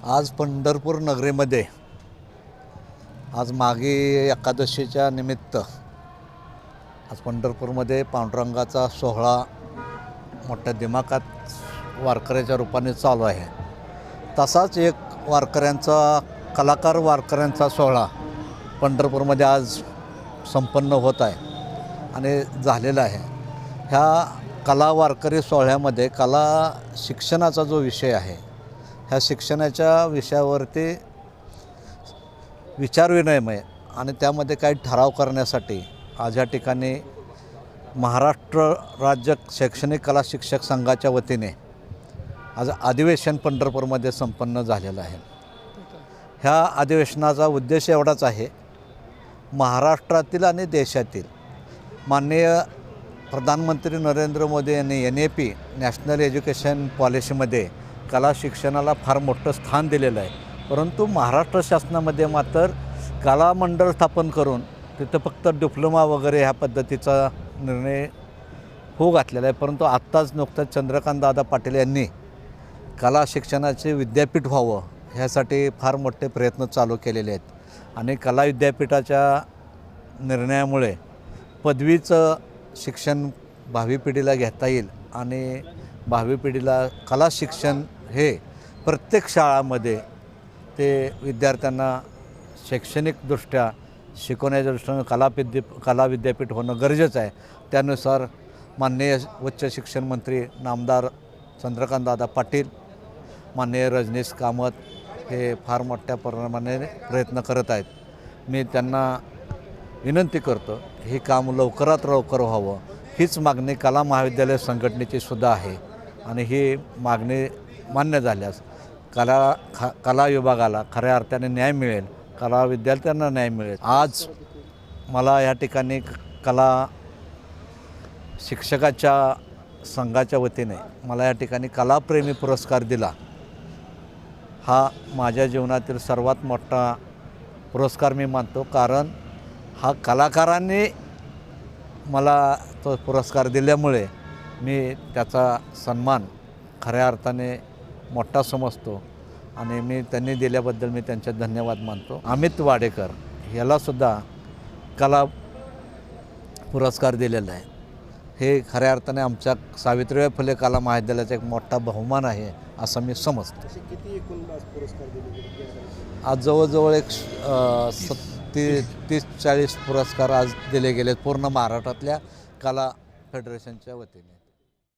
आज पंढरपूर नगरीमध्ये आज मागे एकादशीच्या निमित्त आज पंढरपूरमध्ये पांडुरंगाचा सोहळा मोठ्या दिमाखात वारकऱ्याच्या रूपाने चालू आहे। तसाच एक कलाकार वारकऱ्यांचा सोहळा पंढरपूरमध्ये आज संपन्न होत आहे आणि झालेला आहे। ह्या कला वारकरी सोहळ्यामध्ये कला शिक्षणाचा जो विषय आहे, ह्या शिक्षणाच्या विषयावरती विचारविनिमय आणि त्यामध्ये काही ठराव करण्यासाठी आज या ठिकाणी महाराष्ट्र राज्य शैक्षणिक कला शिक्षक संघाच्या वतीने आज अधिवेशन पंढरपूरमध्ये संपन्न झालेलं आहे। ह्या अधिवेशनाचा उद्देश एवढाच आहे, महाराष्ट्रातील आणि देशातील माननीय प्रधानमंत्री नरेंद्र मोदी यांनी NEP नॅशनल एज्युकेशन पॉलिसीमध्ये कला शिक्षणाला फार मोठं स्थान दिलेलं आहे। परंतु महाराष्ट्र शासनामध्ये मात्र कला मंडळ स्थापन करून तिथं फक्त डिप्लोमा वगैरे ह्या पद्धतीचा निर्णय होऊ घातलेला आहे। परंतु आत्ताच नुकतंच चंद्रकांत दादा पाटील यांनी कला शिक्षणाचे विद्यापीठ व्हावं ह्यासाठी फार मोठे प्रयत्न चालू केलेले आहेत आणि कला विद्यापीठाच्या निर्णयामुळे पदवीचं शिक्षण भावी पिढीला घेता येईल आणि भावी पिढीला कला शिक्षण हे प्रत्येक शाळांमध्ये ते विद्यार्थ्यांना शैक्षणिकदृष्ट्या शिकवण्याच्या दृष्टीनं कला विद्यापीठ होणं गरजेचं आहे। त्यानुसार माननीय उच्च शिक्षण मंत्री नामदार चंद्रकांतदादा पाटील, माननीय रजनीश कामत हे फार मोठ्या प्रमाणाने प्रयत्न करत आहेत। मी त्यांना विनंती करतो, हे काम लवकरात लवकर व्हावं हीच मागणी कला महाविद्यालय संघटनेची सुद्धा आहे आणि ही मागणी मान्य झाल्यास कला विभागाला खऱ्या अर्थाने न्याय मिळेल, कला विद्यार्थ्यांना न्याय मिळेल। आज मला या ठिकाणी कला शिक्षकाच्या संघाच्या वतीने मला या ठिकाणी कलाप्रेमी पुरस्कार दिला। हा माझ्या जीवनातील सर्वात मोठा पुरस्कार मी मानतो, कारण हा कलाकारांनी मला तो पुरस्कार दिल्यामुळे मी त्याचा सन्मान खऱ्या अर्थाने मोठा समजतो आणि मी त्यांनी दिल्याबद्दल मी त्यांचे धन्यवाद मानतो। अमित वाडेकर यालासुद्धा कला पुरस्कार दिलेला आहे। हे खऱ्या अर्थाने आमच्या सावित्रीबाई फुले कला महाविद्यालयाचा एक मोठा बहुमान आहे असं मी समजतो। किती एकूण पुरस्कार दिले? आज जवळजवळ एक 30-40 पुरस्कार आज दिले गेले पूर्ण महाराष्ट्रातल्या कला फेडरेशनच्या वतीने।